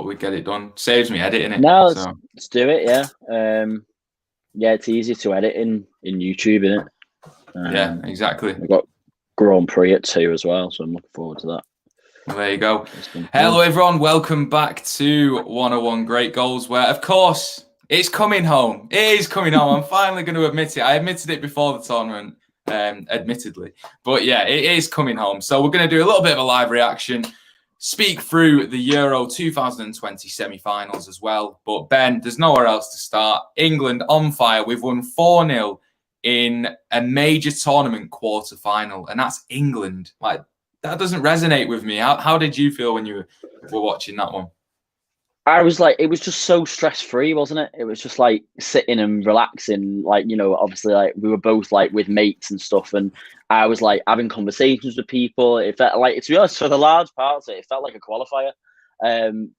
thought we'd get it done. Saves me editing it. No, so. let's do it. Yeah, yeah, it's easier to edit in YouTube, isn't it? Yeah, exactly. We've got Grand Prix at 2 as well, so I'm looking forward to that. Well, there you go. Hello, everyone. Welcome back to 101 Great Goals, where, of course, it's coming home. It is coming home. I'm finally going to admit it. I admitted it before the tournament, admittedly. But yeah, it is coming home. So we're going to do a little bit of a live reaction, speak through the Euro 2020 semi-finals as well. But Ben, there's nowhere else to start. England on fire. We've won 4-0 in a major tournament quarter-final, and that's England. Like, that doesn't resonate with me. How did you feel when you were watching that one? I was like, it was just so stress-free, wasn't it? It was just like sitting and relaxing. Like, you know, obviously, like we were both like with mates and stuff, and I was like having conversations with people. It felt like, to be honest, for the large parts, it felt like a qualifier,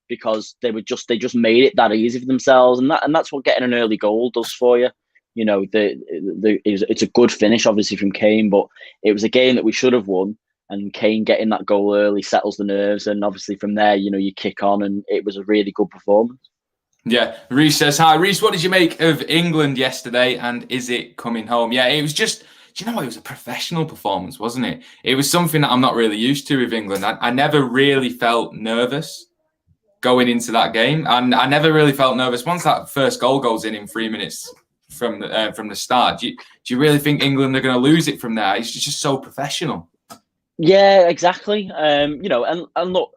because they just made it that easy for themselves, and that's what getting an early goal does for you. You know, it's a good finish, obviously, from Kane, but it was a game that we should have won. And Kane getting that goal early settles the nerves. And obviously from there, you know, you kick on, and it was a really good performance. Yeah. Reese says, hi. Reese, what did you make of England yesterday? And is it coming home? Yeah, it was just, do you know what? It was a professional performance, wasn't it? It was something that I'm not really used to with England. I never really felt nervous going into that game. And I never really felt nervous once that first goal goes in 3 minutes from the start. Do you really think England are going to lose it from there? It's just so professional. Yeah, exactly. You know, and look,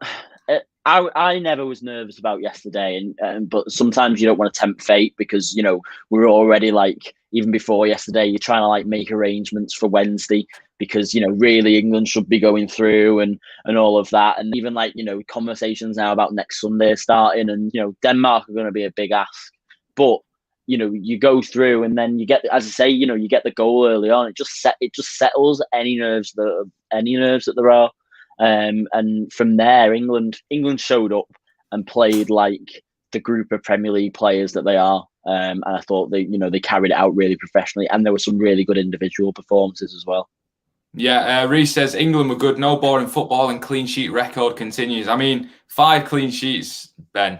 I never was nervous about yesterday, but sometimes you don't want to tempt fate, because, you know, we're already like, even before yesterday, you're trying to like make arrangements for Wednesday, because, you know, really England should be going through and all of that, and even like, you know, conversations now about next Sunday starting, and, you know, Denmark are going to be a big ask, but, you know, you go through, and then you get, as I say, you know, you get the goal early on. It just settles any nerves that there are, and from there, England showed up and played like the group of Premier League players that they are, and I thought they carried it out really professionally, and there were some really good individual performances as well. Yeah, Reece says England were good, no boring football, and clean sheet record continues. I mean, 5 clean sheets, Ben.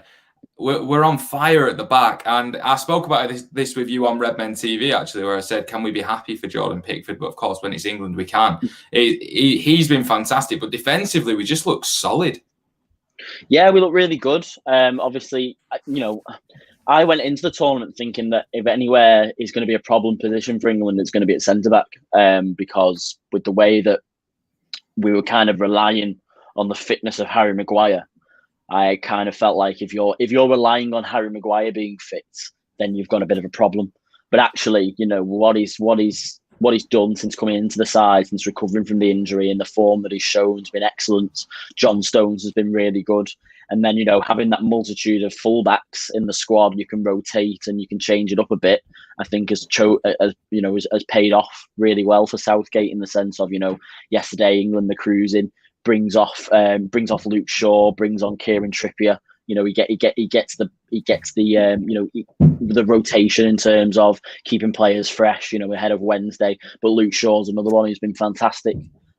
We're on fire at the back, and I spoke about this with you on Redmen TV, actually, where I said, can we be happy for Jordan Pickford? But of course, when it's England, we can. He's been fantastic, but defensively, we just look solid. Yeah, we look really good. Obviously, you know, I went into the tournament thinking that if anywhere is going to be a problem position for England, it's going to be at centre-back, because with the way that we were kind of relying on the fitness of Harry Maguire, I kind of felt like if you're relying on Harry Maguire being fit, then you've got a bit of a problem. But actually, you know, what he's done since coming into the side, since recovering from the injury, and the form that he's shown has been excellent. John Stones has been really good. And then, you know, having that multitude of fullbacks in the squad, you can rotate and you can change it up a bit. I think has paid off really well for Southgate, in the sense of, you know, yesterday England, the cruising, brings off Luke Shaw, brings on Kieran Trippier. You know, he gets the rotation in terms of keeping players fresh, you know, ahead of Wednesday. But Luke Shaw's another one who's been fantastic.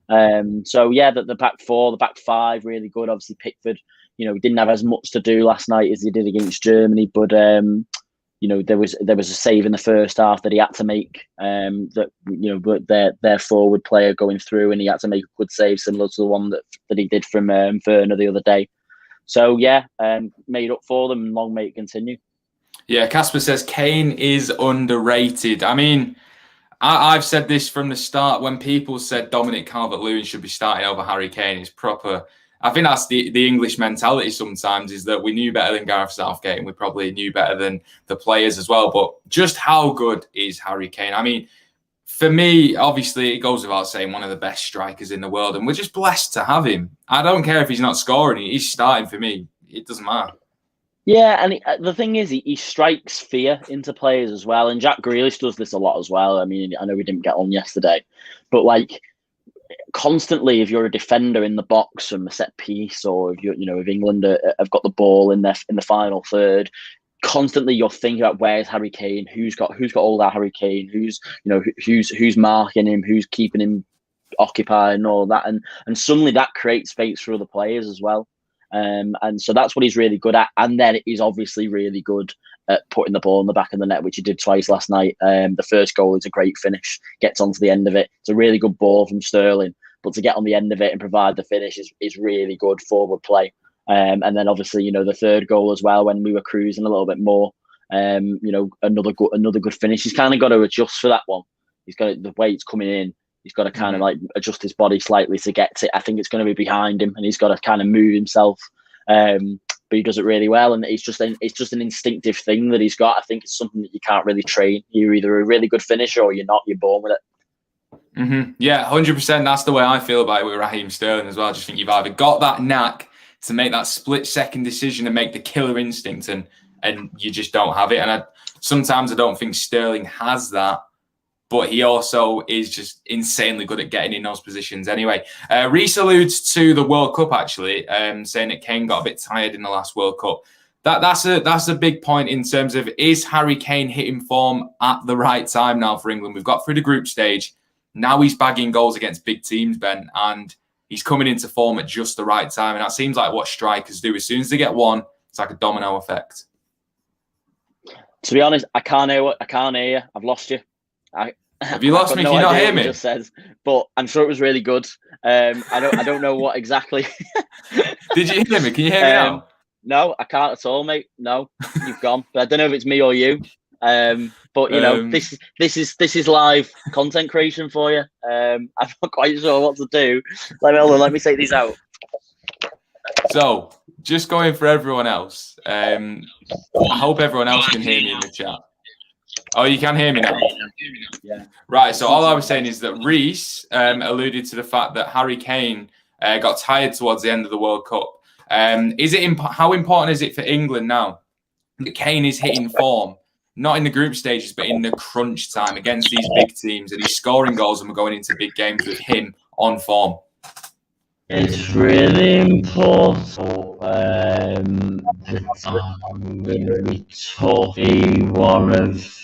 So yeah, the back four, the back five, really good. Obviously Pickford, you know, he didn't have as much to do last night as he did against Germany, but you know, there was a save in the first half that he had to make, that, you know, but their forward player going through, and he had to make a good save similar to the one that he did from Werner the other day. So yeah, made up for them, and long may it continue. Yeah, Casper says Kane is underrated. I mean, I've said this from the start. When people said Dominic Calvert-Lewin should be starting over Harry Kane, it's proper. I think that's the English mentality sometimes, is that we knew better than Gareth Southgate, and we probably knew better than the players as well. But just how good is Harry Kane? I mean, for me, obviously, it goes without saying, one of the best strikers in the world, and we're just blessed to have him. I don't care if he's not scoring; he's starting for me. It doesn't matter. Yeah, and the thing is, he strikes fear into players as well, and Jack Grealish does this a lot as well. I mean, I know we didn't get on yesterday, but like, constantly, if you're a defender in the box from a set piece, or if England have got the ball in the final third, constantly you're thinking about where's Harry Kane, who's got all that Harry Kane, who's marking him, who's keeping him occupied, and all that, and suddenly that creates space for other players as well. And so that's what he's really good at. And then he's obviously really good at putting the ball in the back of the net, which he did twice last night. The first goal is a great finish, gets onto the end of it. It's a really good ball from Sterling, but to get on the end of it and provide the finish is really good forward play. And then obviously, the third goal as well, when we were cruising a little bit more, another good finish. He's kind of got to adjust for that one. He's got the way it's coming in. He's got to kind of like adjust his body slightly to get to it. I think it's going to be behind him, and he's got to kind of move himself. But he does it really well, and it's just an instinctive thing that he's got. I think it's something that you can't really train. You're either a really good finisher or you're not. You're born with it. Yeah, 100%. That's the way I feel about it with Raheem Sterling as well. I just think you've either got that knack to make that split-second decision and make the killer instinct, and you just don't have it. And sometimes I don't think Sterling has that, but he also is just insanely good at getting in those positions. Anyway, Reece alludes to the World Cup, actually, saying that Kane got a bit tired in the last World Cup. That's a big point in terms of, is Harry Kane hitting form at the right time now for England? We've got through the group stage. Now he's bagging goals against big teams, Ben, and he's coming into form at just the right time. And that seems like what strikers do. As soon as they get one, it's like a domino effect. To be honest, I can't hear you. I've lost you. Have you lost me? Can you not hear me? Just says, but I'm sure it was really good. I don't know what exactly. Did you hear me? Can you hear me now? No, I can't at all, mate. No, you've gone. But I don't know if it's me or you. But this is live content creation for you. I'm not quite sure what to do. Let me take these out. So, just going for everyone else. I hope everyone else can hear me in the chat. Oh, you can hear me now? Yeah. Right, so all I was saying is that Reece alluded to the fact that Harry Kane got tired towards the end of the World Cup. How important is it for England now that Kane is hitting form, not in the group stages, but in the crunch time against these big teams, and he's scoring goals and we're going into big games with him on form? It's really important. Really tough. Be one of.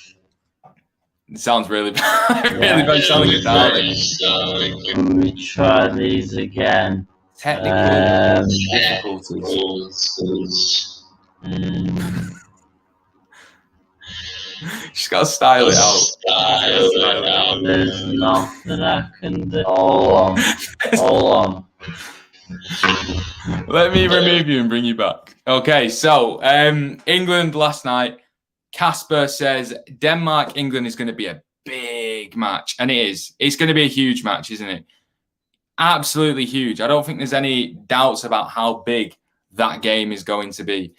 It sounds really bad. Really bad. Sounding it darling. Let me try these again. Technical difficulties. She's got to style it out. There's nothing I can do. Hold on. Let me remove you and bring you back. Okay, so England last night. Casper says Denmark-England is going to be a big match. And it is. It's going to be a huge match, isn't it? Absolutely huge. I don't think there's any doubts about how big that game is going to be.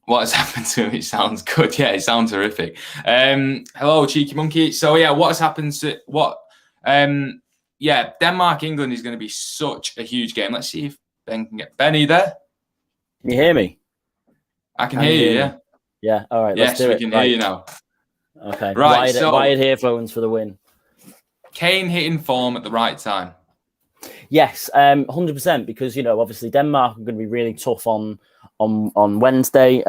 What has happened to him? It sounds good. Yeah, it sounds horrific. Hello, Cheeky Monkey. So, yeah, what has happened to... Denmark-England is going to be such a huge game. Let's see if Ben can get... Benny there? Can you hear me? I can hear you, yeah. Yeah, all right, let's do it. Yes, we can hear you now. Okay. Right, wired earphones for the win. Kane hitting form at the right time. Yes, 100%, because, obviously Denmark are going to be really tough on Wednesday.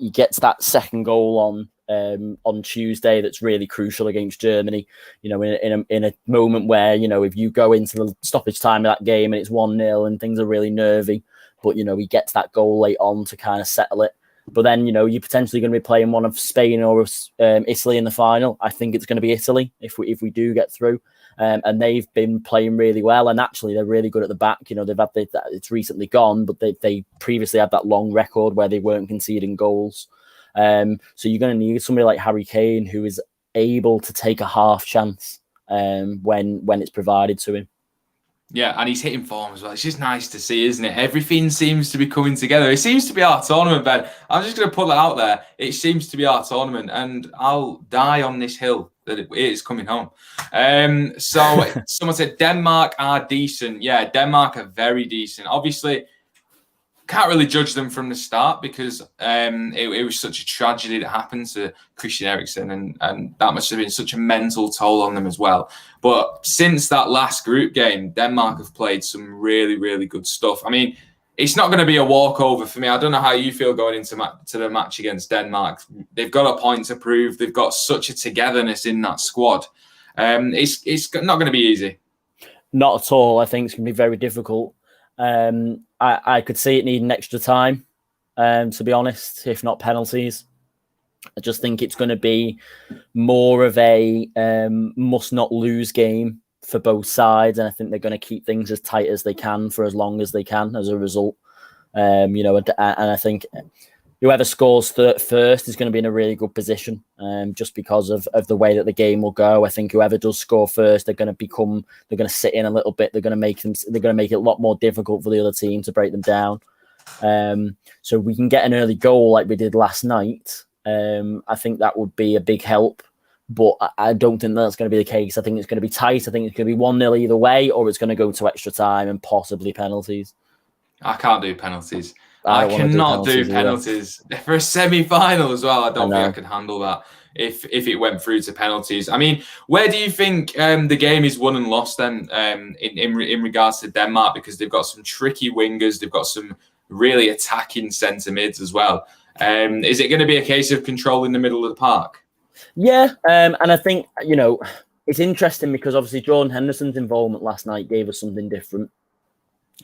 He gets that second goal on Tuesday that's really crucial against Germany, in a moment where, if you go into the stoppage time of that game and it's 1-0 and things are really nervy, but, he gets that goal late on to kind of settle it. But then, you're potentially going to be playing one of Spain or Italy in the final. I think it's going to be Italy if we do get through. And they've been playing really well. And actually, they're really good at the back. They've had it's recently gone, but they previously had that long record where they weren't conceding goals. So you're going to need somebody like Harry Kane who is able to take a half chance when it's provided to him. Yeah, and he's hitting form as well. It's just nice to see, isn't it? Everything seems to be coming together. It seems to be our tournament, Ben. I'm just going to put that out there. It seems to be our tournament, and I'll die on this hill that it is coming home. So someone said Denmark are decent. Yeah, Denmark are very decent. Obviously, can't really judge them from the start because it was such a tragedy that happened to Christian Eriksen, and that must have been such a mental toll on them as well. But since that last group game, Denmark have played some really, really good stuff. I mean, it's not going to be a walkover for me. I don't know how you feel going into the match against Denmark. They've got a point to prove. They've got such a togetherness in that squad. It's not going to be easy. Not at all. I think it's going to be very difficult. I could see it needing extra time, to be honest, if not penalties. I just think it's going to be more of a must not lose game for both sides, and I think they're going to keep things as tight as they can for as long as they can as a result. And I think whoever scores first is going to be in a really good position, just because of the way that the game will go. I think whoever does score first, they're going to sit in a little bit. They're going to make it a lot more difficult for the other team to break them down. So we can get an early goal like we did last night. I think that would be a big help, but I don't think that's going to be the case. I think it's going to be tight. I think it's going to be 1-0 either way, or it's going to go to extra time and possibly penalties. I can't do penalties. I cannot do penalties for a semi-final as well. I don't think I can handle that if it went through to penalties. I mean, where do you think the game is won and lost then in regards to Denmark? Because they've got some tricky wingers. They've got some really attacking centre mids as well. Is it going to be a case of controlling the middle of the park? Yeah, and I think, it's interesting because obviously Jordan Henderson's involvement last night gave us something different.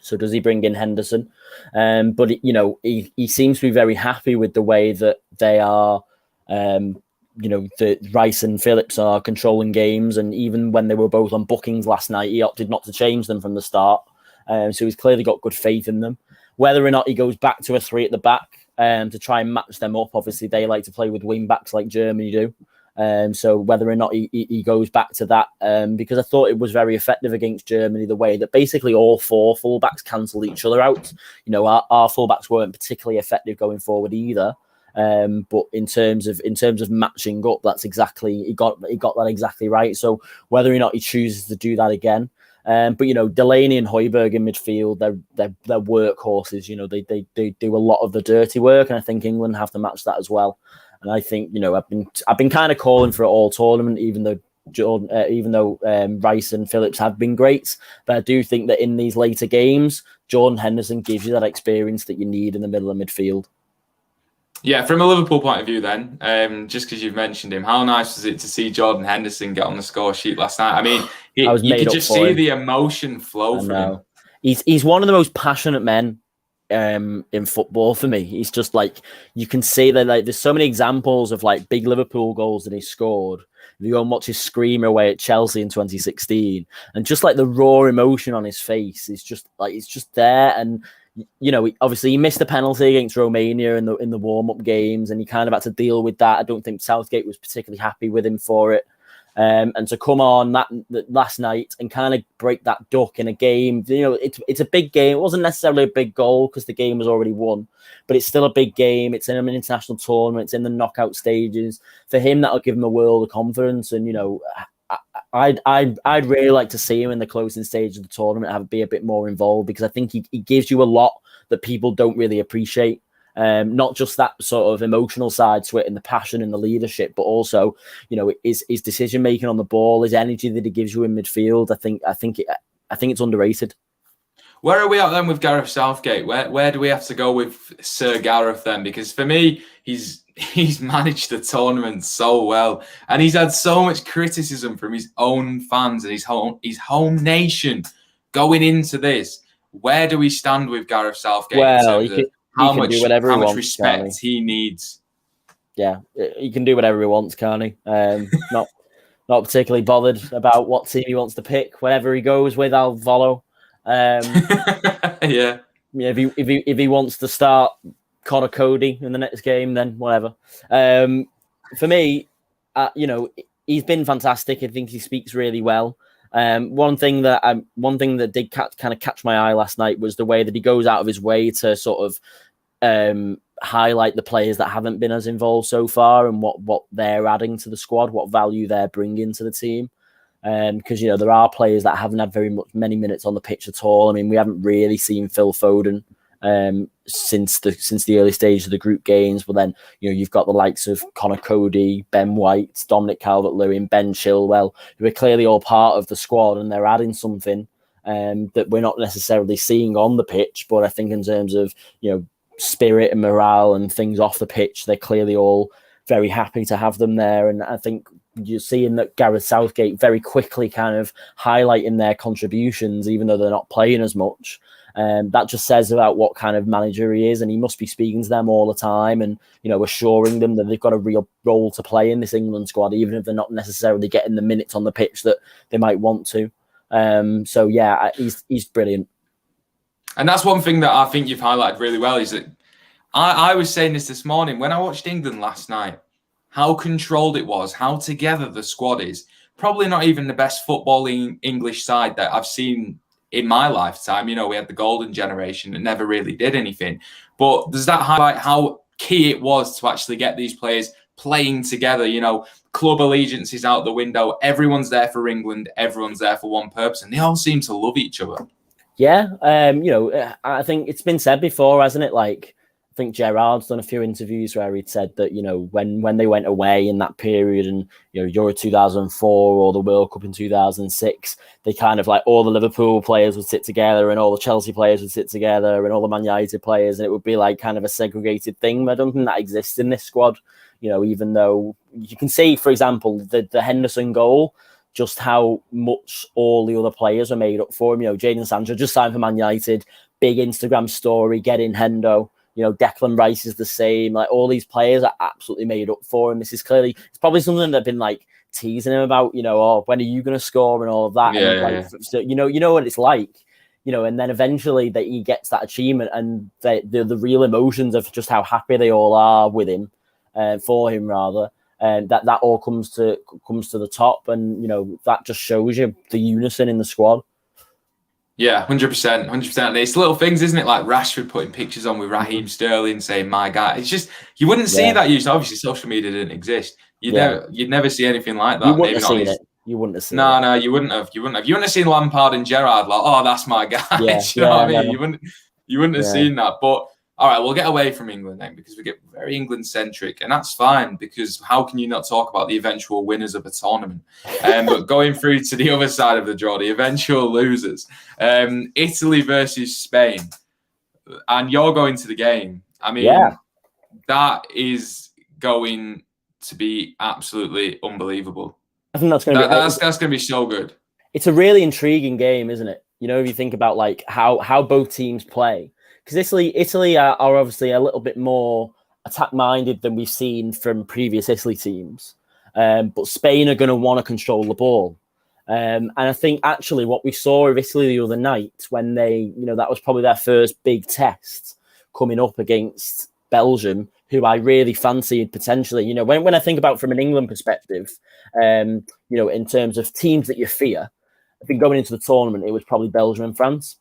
So does he bring in Henderson? But he seems to be very happy with the way that they are. The Rice and Phillips are controlling games, and even when they were both on bookings last night, he opted not to change them from the start. So he's clearly got good faith in them. Whether or not he goes back to a 3 at the back to try and match them up, obviously they like to play with wing backs like Germany do. So whether or not he goes back to that, because I thought it was very effective against Germany, the way that basically all 4 fullbacks cancelled each other out. Our fullbacks weren't particularly effective going forward either. But in terms of matching up, that's exactly he got that exactly right. So whether or not he chooses to do that again. But Delaney and Højbjerg in midfield, they're workhorses. They do a lot of the dirty work, and I think England have to match that as well. And I think I've been kind of calling for it all tournament, even though Rice and Phillips have been great. But I do think that in these later games, Jordan Henderson gives you that experience that you need in the middle of midfield. Yeah, from a Liverpool point of view then, just because you've mentioned him, how nice was it to see Jordan Henderson get on the score sheet last night? I mean, you could just see the emotion flow from him. He's one of the most passionate men in football for me. He's just you can see that there's so many examples of big Liverpool goals that he scored. If you go and watch his screamer away at Chelsea in 2016, and just the raw emotion on his face is just it's just there. And obviously he missed a penalty against Romania in the warm-up games, and he kind of had to deal with that. I don't think Southgate was particularly happy with him for it. And to come on that last night and kind of break that duck in a game, it's a big game. It wasn't necessarily a big goal because the game was already won, but it's still a big game. It's in an international tournament. It's in the knockout stages. For him, that'll give him a world of confidence. And I'd really like to see him in the closing stage of the tournament be a bit more involved, because I think he gives you a lot that people don't really appreciate. Not just that sort of emotional side to it and the passion and the leadership, but also, his decision making on the ball, his energy that he gives you in midfield. I think it's underrated. Where are we at then with Gareth Southgate? Where do we have to go with Sir Gareth then? Because for me, he's managed the tournament so well, and he's had so much criticism from his own fans and his home nation going into this. Where do we stand with Gareth Southgate? Well, how much respect he needs? Yeah, he can do whatever he wants, can't he? Not particularly bothered about what team he wants to pick. Whatever he goes with, I'll follow. Yeah. If he wants to start Connor Cody in the next game, then whatever. For me, he's been fantastic. I think he speaks really well. One thing that did kind of catch my eye last night was the way that he goes out of his way to sort of highlight the players that haven't been as involved so far and what they're adding to the squad, what value they're bringing to the team. Because there are players that haven't had many minutes on the pitch at all. I mean, we haven't really seen Phil Foden since the early stage of the group games. But then you've got the likes of Connor Cody, Ben White, Dominic Calvert-Lewin, Ben Chilwell, who are clearly all part of the squad, and they're adding something that we're not necessarily seeing on the pitch. But I think in terms of spirit and morale and things off the pitch, they're clearly all very happy to have them there. And I think you're seeing that Gareth Southgate very quickly kind of highlighting their contributions, even though they're not playing as much. That just says about what kind of manager he is, and he must be speaking to them all the time and, assuring them that they've got a real role to play in this England squad, even if they're not necessarily getting the minutes on the pitch that they might want to. So yeah, he's brilliant. And that's one thing that I think you've highlighted really well is that I was saying this morning when I watched England last night, how controlled it was, how together the squad is. Probably not even the best footballing English side that I've seen in my lifetime. We had the golden generation that never really did anything. But does that highlight how key it was to actually get these players playing together? Club allegiances out the window. Everyone's there for England. Everyone's there for one purpose. And they all seem to love each other. Yeah. I think it's been said before, hasn't it? Like, I think Gerrard's done a few interviews where he'd said that, when they went away in that period and, Euro 2004 or the World Cup in 2006, they kind of like all the Liverpool players would sit together and all the Chelsea players would sit together and all the Man United players, and it would be like kind of a segregated thing. I don't think that exists in this squad, even though you can see, for example, the Henderson goal, just how much all the other players are made up for him. Jadon Sancho just signed for Man United, big Instagram story, get in Hendo. Declan Rice is the same. Like, all these players are absolutely made up for him. This is clearly, it's probably something they've been like teasing him about, when are you going to score and all of that. So, you know what it's like, and then eventually that he gets that achievement and the real emotions of just how happy they all are with him, for him rather. And that all comes to the top, and that just shows you the unison in the squad. Yeah, 100%, 100%. It's little things, isn't it? Like Rashford putting pictures on with Raheem Sterling, saying "my guy." It's just you wouldn't see that usually. Obviously, social media didn't exist. You'd never see anything like that. You wouldn't have seen it. You wouldn't have seen it. No, you wouldn't have. You wouldn't have seen Lampard and Gerrard like, "Oh, that's my guy." You know what I mean? You wouldn't have seen that. But all right, we'll get away from England then, because we get very England centric, and that's fine, because how can you not talk about the eventual winners of a tournament? But going through to the other side of the draw, the eventual losers, Italy versus Spain, and you're going to the game. I mean, that is going to be absolutely unbelievable. I think that's going to that's going to be so good. It's a really intriguing game, isn't it? If you think about like how both teams play. Because Italy are obviously a little bit more attack-minded than we've seen from previous Italy teams. But Spain are going to want to control the ball. And I think actually what we saw of Italy the other night, when they, that was probably their first big test coming up against Belgium, who I really fancied potentially. When I think about from an England perspective, in terms of teams that you fear, I think going into the tournament, it was probably Belgium and France.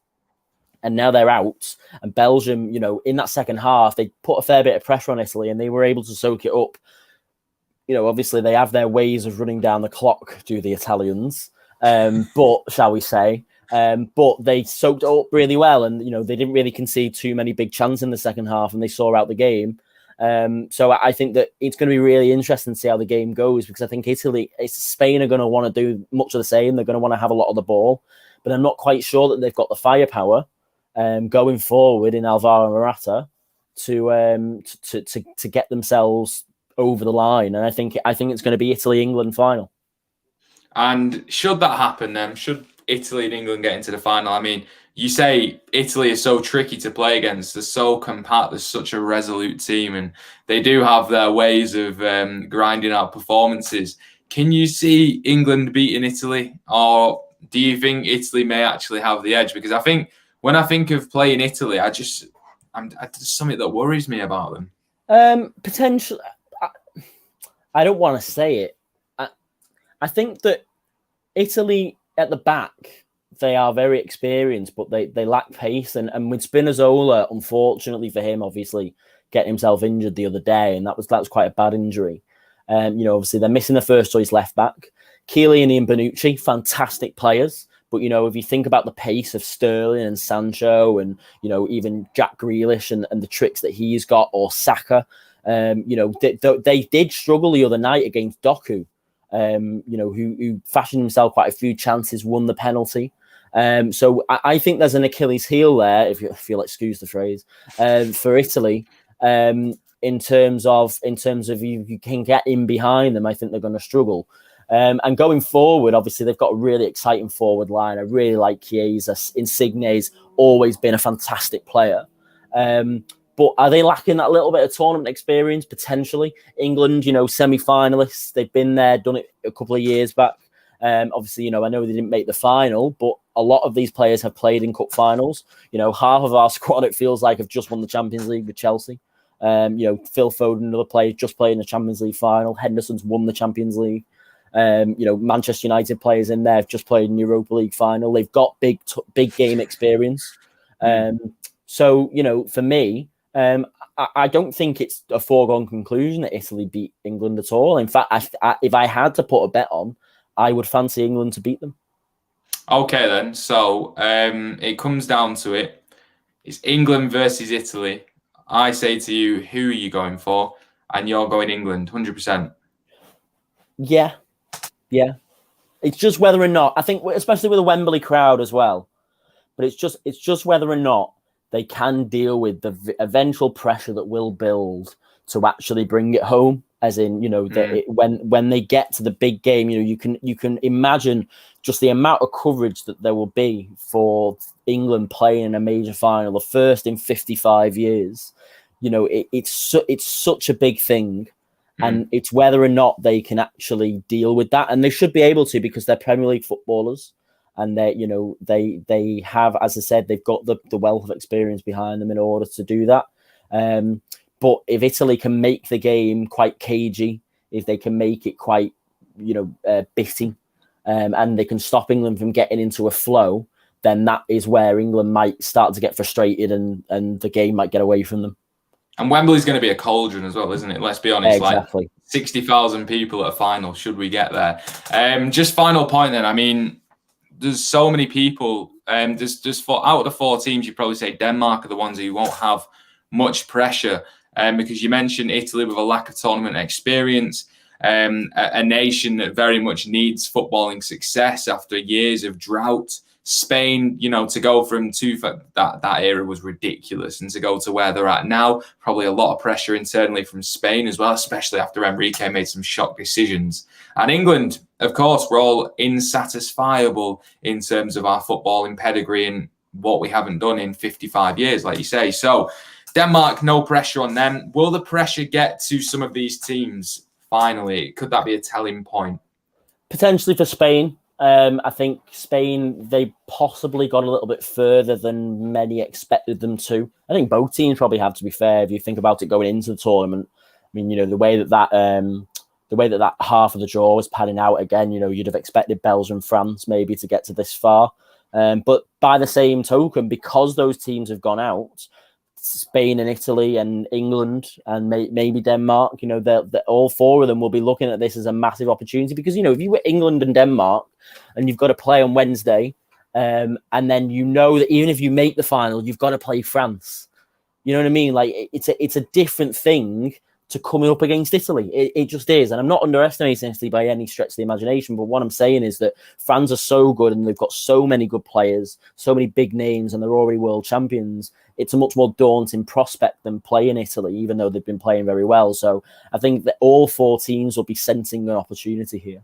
And now they're out. And Belgium, in that second half, they put a fair bit of pressure on Italy and they were able to soak it up. Obviously they have their ways of running down the clock, do the Italians, but shall we say. But they soaked it up really well. And, they didn't really concede too many big chances in the second half, and they saw out the game. So I think that it's going to be really interesting to see how the game goes, because I think Spain are going to want to do much of the same. They're going to want to have a lot of the ball. But I'm not quite sure that they've got the firepower going forward in Alvaro Morata to get themselves over the line, and I think it's going to be Italy-England final. And should that happen, then should Italy and England get into the final? I mean, you say Italy is so tricky to play against; they're so compact, they're such a resolute team, and they do have their ways of grinding out performances. Can you see England beating Italy, or do you think Italy may actually have the edge? Because I think when I think of playing Italy, there's something that worries me about them. Potentially, I don't want to say it. I think that Italy at the back, they are very experienced, but they lack pace. And with Spinazzola, unfortunately for him, obviously getting himself injured the other day, and that was quite a bad injury. Obviously they're missing the first choice left back. Chiellini and Bonucci, fantastic players. But, if you think about the pace of Sterling and Sancho and, even Jack Grealish and the tricks that he's got, or Saka, they did struggle the other night against Doku, who fashioned himself quite a few chances, won the penalty. So I think there's an Achilles heel there, if you'll excuse the phrase, for Italy. In terms of you can get in behind them, I think they're going to struggle. And going forward, obviously, they've got a really exciting forward line. I really like Chiesa. Insigne's always been a fantastic player. But are they lacking that little bit of tournament experience? Potentially. England, semi-finalists, they've been there, done it a couple of years back. Obviously, I know they didn't make the final, but a lot of these players have played in cup finals. Half of our squad, it feels like, have just won the Champions League with Chelsea. Phil Foden, another player, just played in the Champions League final. Henderson's won the Champions League. Manchester United players in there have just played in the Europa League final. They've got big game experience. So, for me, I don't think it's a foregone conclusion that Italy beat England at all. In fact, if I had to put a bet on, I would fancy England to beat them. Okay, then. So it comes down to it. It's England versus Italy. I say to you, who are you going for? And you're going England, 100%. Yeah. It's just whether or not, I think, especially with a Wembley crowd as well, but it's just whether or not they can deal with the eventual pressure that will build to actually bring it home. As in, when they get to the big game, you can imagine just the amount of coverage that there will be for England playing in a major final, the first in 55 years. It's such a big thing, and it's whether or not they can actually deal with that, and they should be able to, because they're Premier League footballers, and they have, as I said, they've got the wealth of experience behind them in order to do that. But if Italy can make the game quite cagey, if they can make it quite, bitty, and they can stop England from getting into a flow, then that is where England might start to get frustrated and the game might get away from them. And Wembley's going to be a cauldron as well, isn't it? Let's be honest. Exactly. Like 60,000 people at a final, should we get there? Just final point then. I mean, there's so many people. Just out of the 4 teams, you probably say Denmark are the ones who won't have much pressure. Because you mentioned Italy with a lack of tournament experience, a nation that very much needs footballing success after years of drought. Spain, to go from that era was ridiculous, and to go to where they're at now, probably a lot of pressure internally from Spain as well, especially after Enrique made some shock decisions. And England, of course, we're all insatisfiable in terms of our footballing pedigree and what we haven't done in 55 years, like you say. So Denmark, no pressure on them. Will the pressure get to some of these teams finally? Could that be a telling point? Potentially for Spain. I think Spain, they possibly got a little bit further than many expected them to. I think both teams probably have, to be fair, if you think about it going into the tournament. I mean, the way that half of the draw was panning out again, you'd have expected Belgium, France maybe to get to this far. But by the same token, because those teams have gone out, Spain and Italy and England and maybe Denmark, all 4 of them will be looking at this as a massive opportunity, because, if you were England and Denmark and you've got to play on Wednesday, and then that even if you make the final, you've got to play France. You know what I mean? Like, it's a different thing to coming up against Italy. It just is. And I'm not underestimating Italy by any stretch of the imagination, but what I'm saying is that France are so good and they've got so many good players, so many big names, and they're already world champions. It's a much more daunting prospect than playing Italy, even though they've been playing very well. So I think that all 4 teams will be sensing an opportunity here.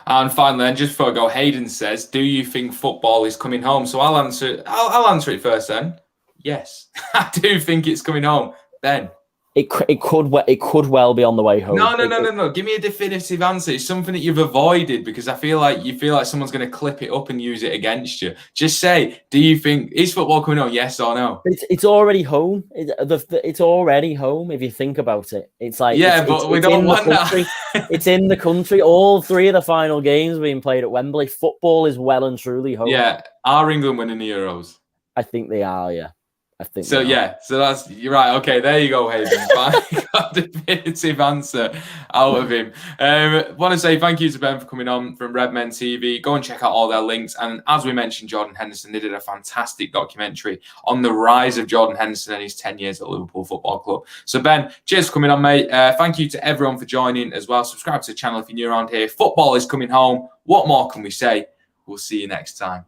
And finally, then, just before I go, Hayden says, do you think football is coming home? So I'll answer it first then. Yes, I do think it's coming home. Ben? It could well be on the way home. No. Give me a definitive answer. It's something that you've avoided, because I feel like someone's going to clip it up and use it against you. Just say, do you think is football coming home? Yes or no? It's already home. It's already home if you think about it. It's like we don't want that. It's in the country. All 3 of the final games being played at Wembley. Football is well and truly home. Yeah, are England winning the Euros? I think they are. Yeah. I think so. Yeah, so you're right. Okay, there you go, Hayden. Got a definitive answer out of him. Want to say thank you to Ben for coming on from Redmen TV. Go and check out all their links. And as we mentioned, Jordan Henderson, they did a fantastic documentary on the rise of Jordan Henderson and his 10 years at Liverpool Football Club. So Ben, cheers for coming on, mate. Thank you to everyone for joining as well. Subscribe to the channel if you're new around here. Football is coming home. What more can we say? We'll see you next time.